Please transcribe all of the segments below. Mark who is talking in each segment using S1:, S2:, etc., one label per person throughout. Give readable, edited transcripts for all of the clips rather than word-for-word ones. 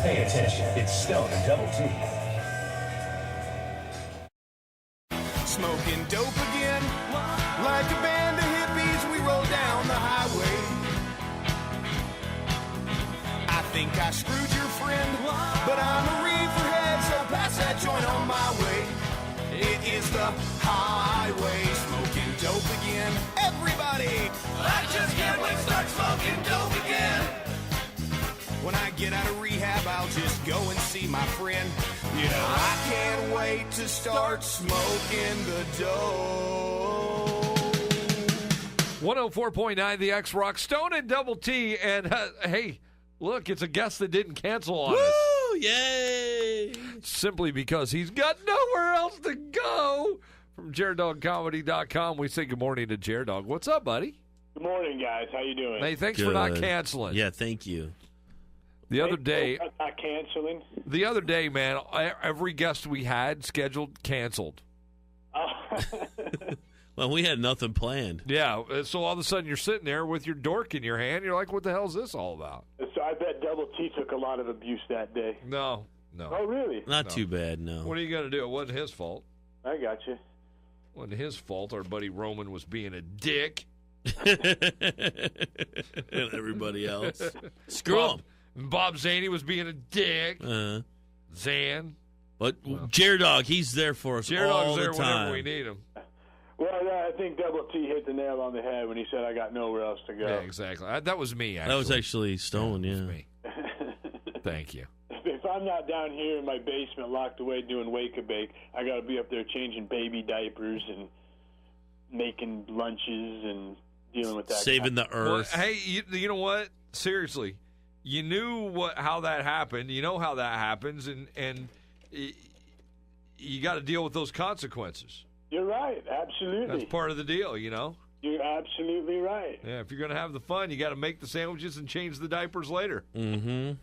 S1: Pay attention. It's Stone and Double T.
S2: Smoking dope again. Like a band of hippies, we roll down the highway. I think I screwed your friend, but I'm a reefer head, so pass that joint on my way. It is the highway, smoking dope again. Everybody, I just can't wait to start smoking dope again. When I get out of rehab, I'll just go and see my friend. You know, I can't wait to start smoking the dope.
S3: 104.9 The X Rock, Stone and Double T. And hey, look, it's a guest that didn't cancel on us.
S4: Woo! Yay!
S3: Simply because he's got nowhere else to go. From JerDogComedy.com, we say good morning to JerDog. What's up, buddy?
S5: Good morning, guys. How you doing?
S3: Hey, thanks for not canceling.
S4: Yeah, thank you.
S3: The other day,
S5: not canceling.
S3: The other day, man, every guest we had scheduled canceled.
S4: Well, we had nothing planned.
S3: Yeah, so all of a sudden you're sitting there with your dork in your hand. You're like, what the hell is this all about?
S5: So I bet Double T took a lot of abuse that day.
S3: No.
S5: Oh, really?
S4: Not too bad, no.
S3: What are you going to do? It wasn't his fault.
S5: I got you.
S3: It wasn't his fault. Our buddy Roman was being a dick.
S4: And everybody else. Screw him.
S3: Bob Zaney was being a dick. Zan.
S4: But JerDog, he's there for us all the
S3: there
S4: time.
S3: whenever we need him.
S5: Well, I think Double T hit the nail on the head when he said I got nowhere else to go.
S3: Yeah, exactly. That was me, actually.
S4: That was actually Stone,
S3: That was me. Thank you.
S5: If I'm not down here in my basement locked away doing wake a bake, I got to be up there changing baby diapers and making lunches and dealing with that.
S4: Saving the earth.
S3: Well, hey, you know what? Seriously. You knew how that happened. You know how that happens, and you got to deal with those consequences.
S5: You're right. Absolutely.
S3: That's part of the deal, you know?
S5: You're absolutely right.
S3: Yeah, if you're going to have the fun, you got to make the sandwiches and change the diapers later.
S4: Mm-hmm.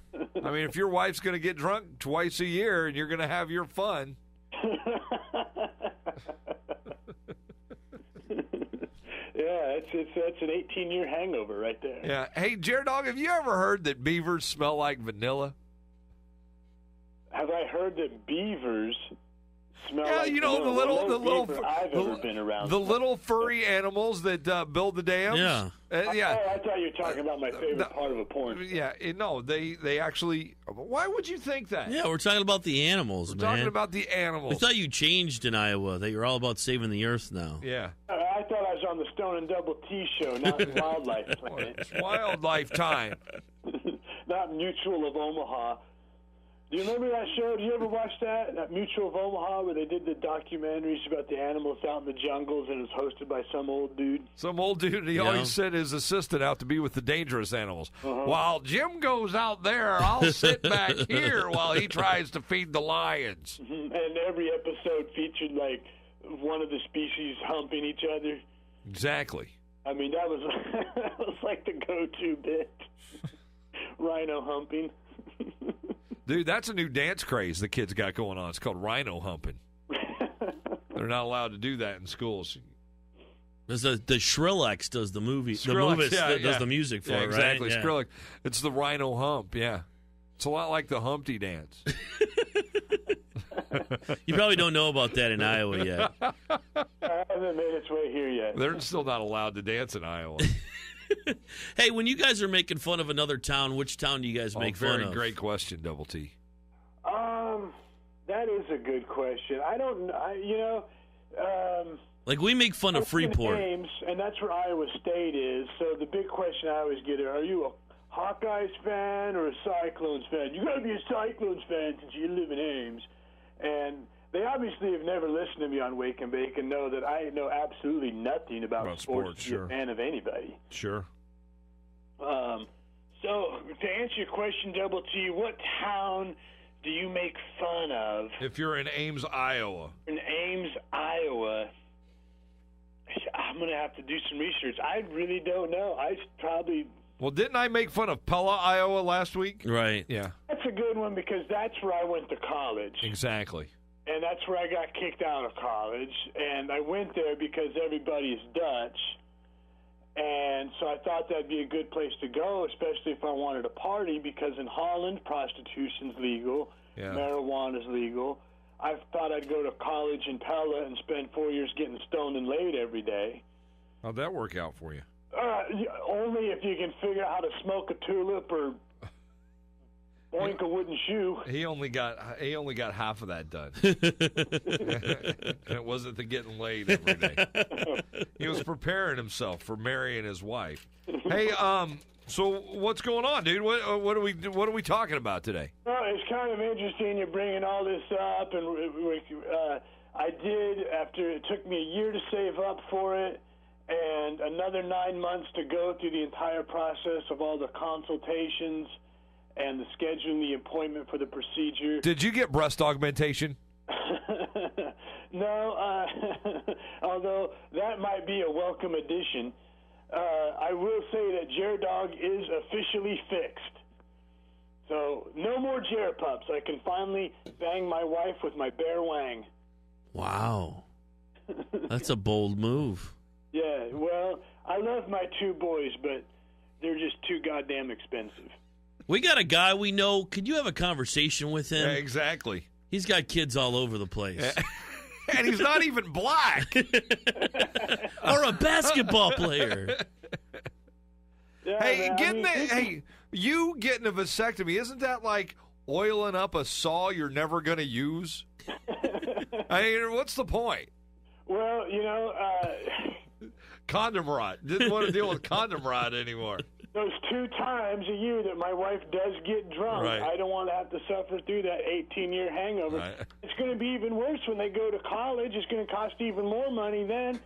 S3: I mean, if your wife's going to get drunk twice a year and you're going to have your fun.
S5: Yeah, that's an 18-year hangover right there.
S3: Yeah. Hey, JerDog, have you ever heard that beavers smell like vanilla?
S5: Have I heard that beavers smell like
S3: you know,
S5: vanilla?
S3: the little
S5: I've ever been around.
S3: The little furry animals that build the dams.
S4: Yeah.
S3: Yeah.
S5: I thought you were talking about my favorite part of a porn.
S3: Yeah. No, they actually. Why would you think that?
S4: Yeah, we're talking about the animals,
S3: We're talking about the animals.
S4: We thought you changed in Iowa, that you're all about saving the earth now.
S3: Yeah.
S5: I thought I was on the Stone and Double T show, not Wildlife Planet.
S3: It's wildlife time.
S5: Not Mutual of Omaha. Do you remember that show? Did you ever watch that Mutual of Omaha, where they did the documentaries about the animals out in the jungles, and it was hosted by some old dude?
S3: Some old dude, and he always sent his assistant out to be with the dangerous animals. While Jim goes out there, I'll sit back here while he tries to feed the lions.
S5: And every episode featured, like, one of the species humping each other.
S3: Exactly.
S5: I mean, that was, that was like the go-to bit. Rhino humping.
S3: Dude, that's a new dance craze the kids got going on. It's called rhino humping. They're not allowed to do that in schools.
S4: The Skrillex does the movie.
S3: Skrillex,
S4: does the music for it,
S3: exactly.
S4: right?
S3: Skrillex. It's the rhino hump, yeah. It's a lot like the Humpty dance.
S4: You probably don't know about that in Iowa yet.
S5: I haven't made its way here yet.
S3: They're still not allowed to dance in Iowa.
S4: Hey, when you guys are making fun of another town, which town do you guys make fun of?
S3: Very great question, Double T.
S5: That is a good question. I don't know.
S4: Like, we make fun of Freeport.
S5: Ames, and that's where Iowa State is. So the big question I always get are you a Hawkeyes fan or a Cyclones fan? You got to be a Cyclones fan since you live in Ames. And they obviously have never listened to me on Wake and Bake and know that I know absolutely nothing about sports to be a fan of anybody.
S3: Sure.
S5: So to answer your question, Double T, what town do you make fun of?
S3: If you're in Ames, Iowa.
S5: In Ames, Iowa, I'm going to have to do some research. I really don't know. I probably...
S3: Well, didn't I make fun of Pella, Iowa last week?
S4: Right.
S3: Yeah.
S5: That's a good one because that's where I went to college.
S3: Exactly.
S5: And that's where I got kicked out of college. And I went there because everybody's Dutch. And so I thought that'd be a good place to go, especially if I wanted to party, because in Holland, prostitution's legal, marijuana's legal. I thought I'd go to college in Pella and spend 4 years getting stoned and laid every day.
S3: How'd that work out for you?
S5: Only if you can figure out how to smoke a tulip or boink a wooden shoe.
S3: He only got half of that done. And it wasn't the getting laid every day. He was preparing himself for marrying his wife. Hey, so what's going on, dude? What are we talking about today?
S5: Well, it's kind of interesting you're bringing all this up, and I did, after it took me a year to save up for it, and another 9 months to go through the entire process of all the consultations and the scheduling the appointment for the procedure.
S3: Did you get breast augmentation?
S5: No, although that might be a welcome addition. I will say that JerDog is officially fixed. So no more Jer pups. I can finally bang my wife with my bare wang.
S4: Wow. That's a bold move.
S5: Yeah, well, I love my two boys, but they're just too goddamn expensive.
S4: We got a guy we know. Could you have a conversation with him?
S3: Yeah, exactly.
S4: He's got kids all over the place.
S3: And he's not even black.
S4: Or a basketball player.
S5: Yeah,
S3: hey, you getting a vasectomy, isn't that like oiling up a saw you're never going to use? I mean, what's the point?
S5: Well,
S3: Condom rot. Didn't want to deal with condom rot anymore.
S5: Those 2 times a year that my wife does get drunk,
S3: right.
S5: I don't want to have to suffer through that 18-year hangover.
S3: Right.
S5: It's going to be even worse when they go to college. It's going to cost even more money then.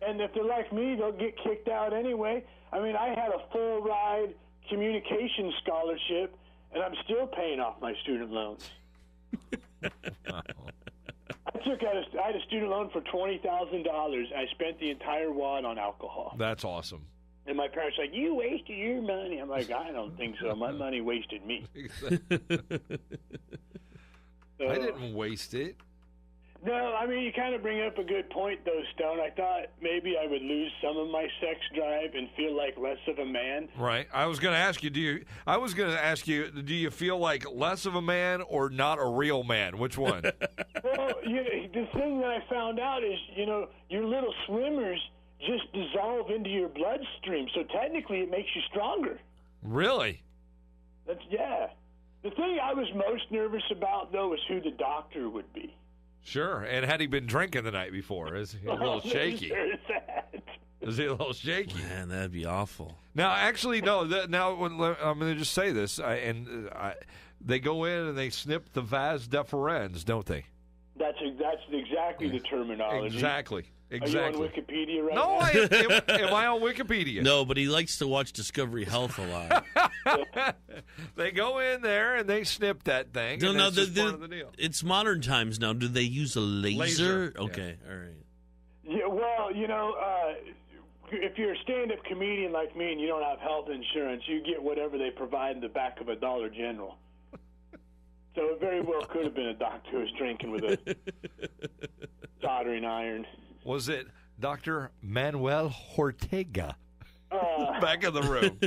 S5: And if they're like me, they'll get kicked out anyway. I mean, I had a full-ride communication scholarship, and I'm still paying off my student loans. I had a student loan for $20,000. I spent the entire wad on alcohol.
S3: That's awesome.
S5: And my parents were like, you wasted your money. I'm like, I don't think so. My money wasted me.
S3: I didn't waste it.
S5: No, I mean, you kind of bring up a good point, though, Stone. I thought maybe I would lose some of my sex drive and feel like less of a man.
S3: Right. I was going to ask you, do you feel like less of a man or not a real man? Which one?
S5: Well, the thing that I found out is, your little swimmers just dissolve into your bloodstream, so technically it makes you stronger.
S3: Really?
S5: Yeah. The thing I was most nervous about, though, was who the doctor would be.
S3: Sure. And had he been drinking the night before? Is he a little shaky? Is he a little shaky?
S4: Man, that'd be awful.
S3: Now, actually, no. I'm going to just say this. They go in and they snip the vas deferens, don't they?
S5: That's exactly the terminology.
S3: Exactly.
S5: Are you on Wikipedia right now?
S3: No, am I on Wikipedia?
S4: No, but he likes to watch Discovery Health a lot.
S3: They go in there and they snip that thing.
S4: No,
S3: that's just part of the deal.
S4: It's modern times now. Do they use a laser? Okay,
S3: yeah.
S4: All right.
S5: Yeah, well, if you're a stand-up comedian like me and you don't have health insurance, you get whatever they provide in the back of a Dollar General. So it very well could have been a doctor who was drinking with a soldering iron.
S3: Was it Dr. Manuel Ortega? Back of the room.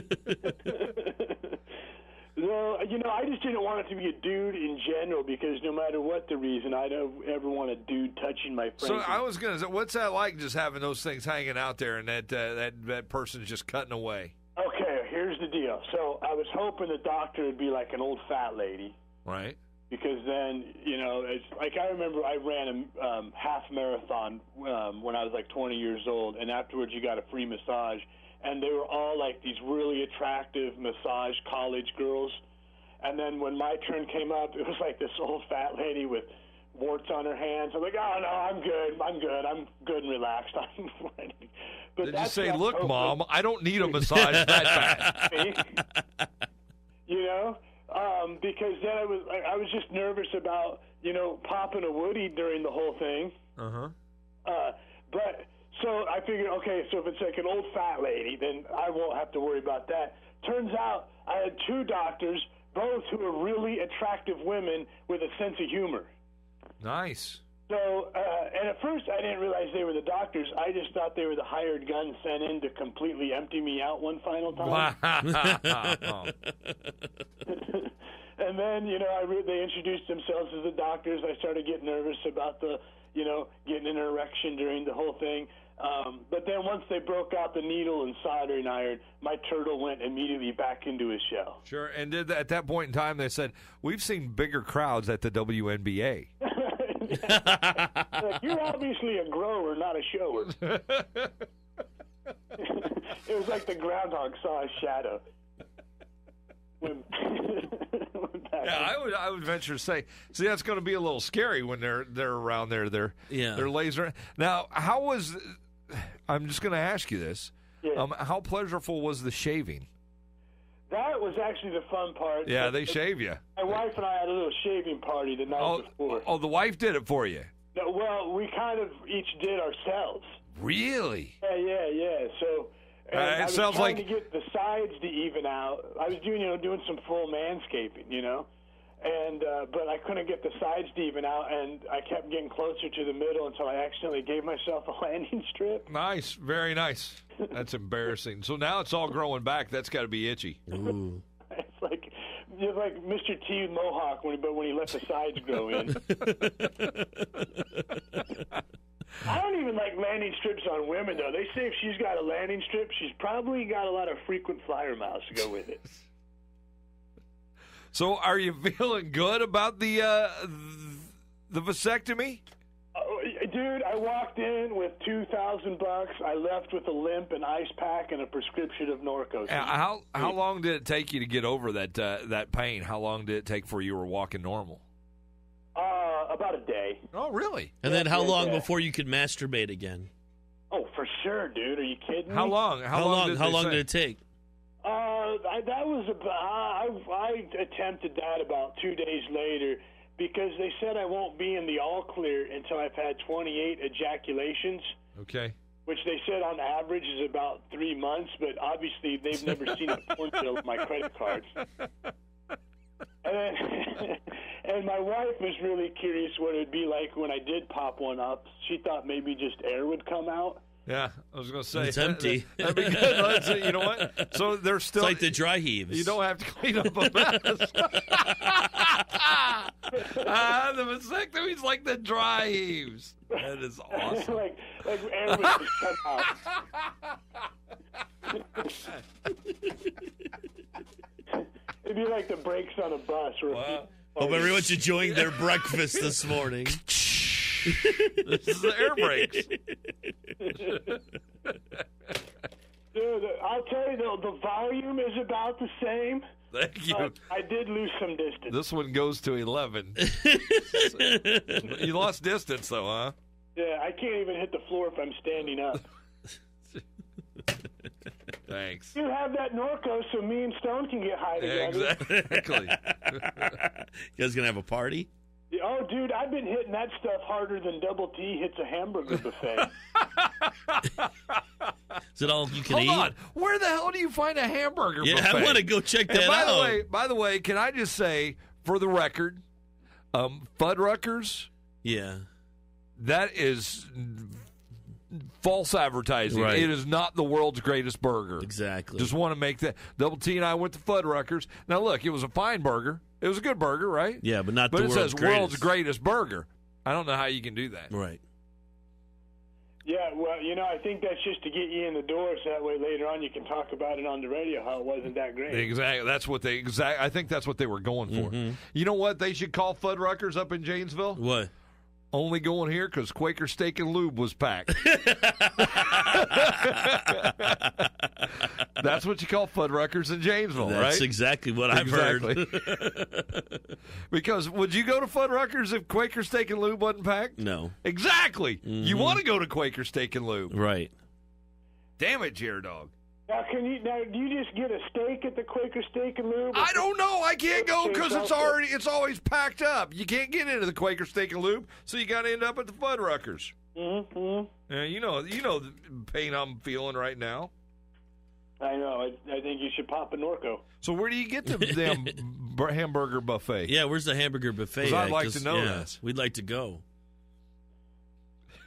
S5: Well, I just didn't want it to be a dude in general because no matter what the reason, I don't ever want a dude touching my friend.
S3: So I was going to say, what's that like just having those things hanging out there and that person's just cutting away?
S5: Okay, here's the deal. So I was hoping the doctor would be like an old fat lady.
S3: Right.
S5: Because then, it's like I remember I ran a half marathon when I was like 20 years old, and afterwards you got a free massage, and they were all like these really attractive massage college girls. And then when my turn came up, it was like this old fat lady with warts on her hands. I'm like, oh, no, I'm good and relaxed. I'm ready. But
S3: did you say, look, Mom, I don't need a massage that bad?
S5: Because then I was just nervous about, popping a woody during the whole thing.
S3: Uh-huh.
S5: But so I figured, okay, so if it's like an old fat lady, then I won't have to worry about that. Turns out I had 2 doctors, both who are really attractive women with a sense of humor.
S3: Nice.
S5: So, and at first I didn't realize they were the doctors. I just thought they were the hired gun sent in to completely empty me out one final time.
S3: Wow.
S5: And then, they introduced themselves as the doctors. I started getting nervous about getting an erection during the whole thing. But then once they broke out the needle and soldering iron, my turtle went immediately back into his shell.
S3: Sure. And at that point in time, they said, we've seen bigger crowds at the WNBA.
S5: Like, you're obviously a grower, not a shower. It was like the groundhog saw a shadow.
S3: Yeah, I would venture to say, see, that's going to be a little scary when they're around there. They're laser. Now, how was? I'm just going to ask you this.
S5: Yeah.
S3: How pleasurable was the shaving?
S5: That was actually the fun part.
S3: Yeah, they shave you.
S5: My wife and I had a little shaving party the night before.
S3: Oh, the wife did it for you?
S5: No, well, we kind of each did ourselves.
S3: Really?
S5: Yeah. So I was
S3: sounds
S5: trying
S3: like
S5: to get the sides to even out. I was doing some full manscaping, and but I couldn't get the sides to even out, and I kept getting closer to the middle until I accidentally gave myself a landing strip.
S3: Nice, very nice. That's embarrassing. So now it's all growing back. That's got to be itchy.
S4: Ooh.
S5: It's like Mr. T Mohawk when he let the sides grow in. I don't even like landing strips on women, though. They say if she's got a landing strip, she's probably got a lot of frequent flyer miles to go with it.
S3: So are you feeling good about the vasectomy?
S5: Dude, I walked in with $2,000. I left with a limp, an ice pack, and a prescription of Norco.
S3: How long did it take you to get over that pain? How long did it take before you were walking normal?
S5: About a day.
S3: Oh, really?
S4: And then how long before you could masturbate again?
S5: Oh, for sure, dude. Are you kidding me?
S3: How long? How long did
S4: it take?
S5: That was about. I attempted that about 2 days later because they said I won't be in the all clear until I've had 28 ejaculations.
S3: Okay.
S5: Which they said on average is about 3 months, but obviously they've never seen a porn bill with my credit cards. And my wife was really curious what it would be like when I did pop one up. She thought maybe just air would come out.
S3: Yeah, I was going to say.
S4: It's empty.
S3: That'd be good. You know what? So there's still.
S4: It's like the dry heaves.
S3: You don't have to clean up a mess. The vasectomy's like the dry heaves. That is awesome.
S5: like air would just come out. It'd be like the brakes on a bus.
S3: Wow.
S4: Hope everyone's enjoying their breakfast this morning.
S3: This is the air brakes.
S5: Dude, I'll tell you, the volume is about the same.
S3: Thank you.
S5: I did lose some distance.
S3: This one goes to 11. You lost distance, though, huh?
S5: Yeah, I can't even hit the floor if I'm standing up.
S3: Thanks.
S5: You have that Norco so me and Stone can get high together.
S3: Exactly.
S4: You guys going to have a party?
S5: Oh, dude, I've been hitting that stuff harder than Double T hits a hamburger buffet.
S4: Is it all you can eat?
S3: Hold on. Where the hell do you find a hamburger buffet?
S4: Yeah, I want to go check that out.
S3: By the way, can I just say, for the record, Fuddruckers,
S4: yeah,
S3: that is false advertising.
S4: Right.
S3: It is not the world's greatest burger.
S4: Exactly.
S3: Just want to make that. Double T and I went to Fuddruckers. Now, look, it was a fine burger. It was a good burger, right?
S4: Yeah, but not the
S3: world's
S4: world's
S3: greatest.
S4: greatest.
S3: World's greatest burger. I don't know how you can do that.
S4: Right.
S5: Yeah, well, I think that's just to get you in the door, so that way later on you can talk about it on the radio how it wasn't that great.
S3: Exactly. That's what I think that's what they were going for.
S4: Mm-hmm.
S3: You know what they should call Fuddruckers up in Janesville?
S4: What?
S3: Only going here because Quaker Steak and Lube was packed. That's what you call Fuddruckers in Janesville, right?
S4: That's exactly what I've heard.
S3: Because would you go to Fuddruckers if Quaker Steak and Lube wasn't packed?
S4: No.
S3: Exactly. Mm-hmm. You want to go to Quaker Steak and Lube.
S4: Right.
S3: Damn it, JerDog.
S5: Now, do you just get a steak at the Quaker Steak and Lube?
S3: I don't know. I can't go because it's always packed up. You can't get into the Quaker Steak and Lube, so you got to end up at the Fuddruckers.
S5: Mm-hmm.
S3: You know the pain I'm feeling right now.
S5: I know. I think you should pop a Norco.
S3: So where do you get the damn hamburger buffet?
S4: Yeah, where's the hamburger buffet?
S3: 'Cause I'd like to know that.
S4: We'd like to go.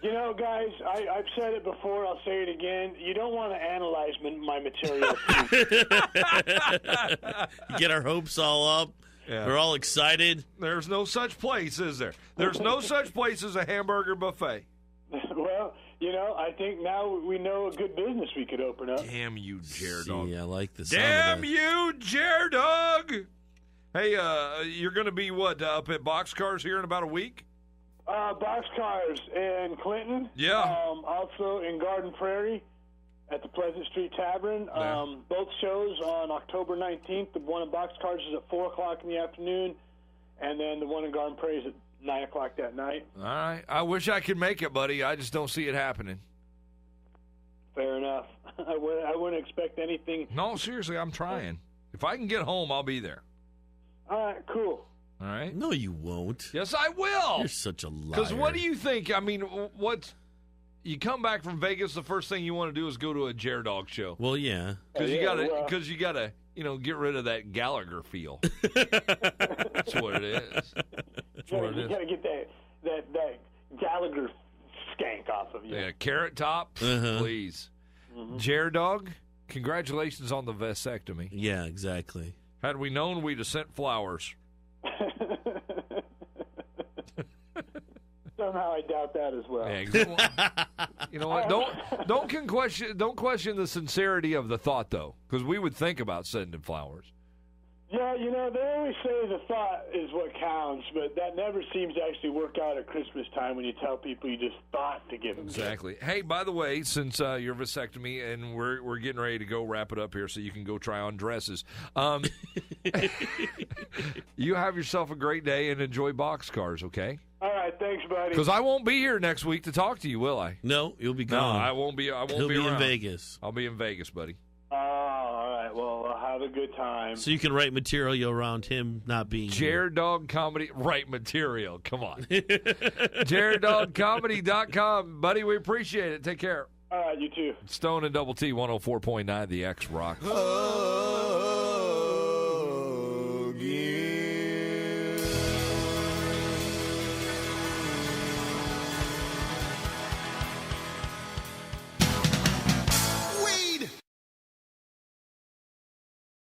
S5: You know, guys, I've said it before. I'll say it again. You don't want to analyze my material.
S4: You get our hopes all up.
S3: Yeah.
S4: We're all excited.
S3: There's no such place, is there? There's no such place as a hamburger buffet.
S5: Well, you know, I think now we know a good business we could open up.
S3: Damn you, JerDog.
S4: See, I like the sound
S3: Damn
S4: of that.
S3: you, JerDog. Hey, you're going to be, up at Boxcars here in about a week?
S5: Boxcars in Clinton.
S3: Yeah.
S5: Also in Garden Prairie at the Pleasant Street Tavern.
S3: Yeah.
S5: Both shows on October 19th. The one in Boxcars is at 4 o'clock in the afternoon, and then the one in Garden Prairie is at 9 o'clock that night.
S3: All right. I wish I could make it, buddy. I just don't see it happening.
S5: Fair enough. I wouldn't expect anything.
S3: No, seriously, I'm trying. If I can get home, I'll be there.
S5: All right, cool.
S3: All right?
S4: No, you won't.
S3: Yes, I will.
S4: You're such a liar.
S3: Because what do you think? I mean, you come back from Vegas, the first thing you want to do is go to a JerDog show.
S4: Well, yeah.
S3: Because
S5: Yeah,
S3: you gotta, get rid of that Gallagher feel. That's what it is. That's what it
S5: You
S3: is.
S5: got to get that Gallagher skank off of you.
S3: Yeah, Carrot Top, please. JerDog, congratulations on the vasectomy.
S4: Yeah, exactly.
S3: Had we known, we'd have sent flowers.
S5: Somehow I doubt that as well.
S3: Yeah, you know what? Don't question the sincerity of the thought though, because we would think about sending flowers.
S5: Yeah, they always say the thought is what counts, but that never seems to actually work out at Christmas time when you tell people you just thought to give them.
S3: Exactly. Hey, by the way, since your vasectomy and we're getting ready to go wrap it up here, so you can go try on dresses. You have yourself a great day and enjoy Boxcars, okay?
S5: All right, thanks, buddy.
S3: Because I won't be here next week to talk to you, will I?
S4: No, you'll be
S3: No,
S4: gone.
S3: I won't be. I won't
S4: He'll
S3: be
S4: be in
S3: around.
S4: Vegas.
S3: I'll be in Vegas, buddy.
S5: All right, well, have a good time.
S4: So you can write material around him not being here.
S3: JerDog Comedy, right material. Come on. JerDogComedy.com. Buddy, we appreciate it. Take care.
S5: All right, you too.
S3: Stone and Double T 104.9, the X Rock.
S2: Oh.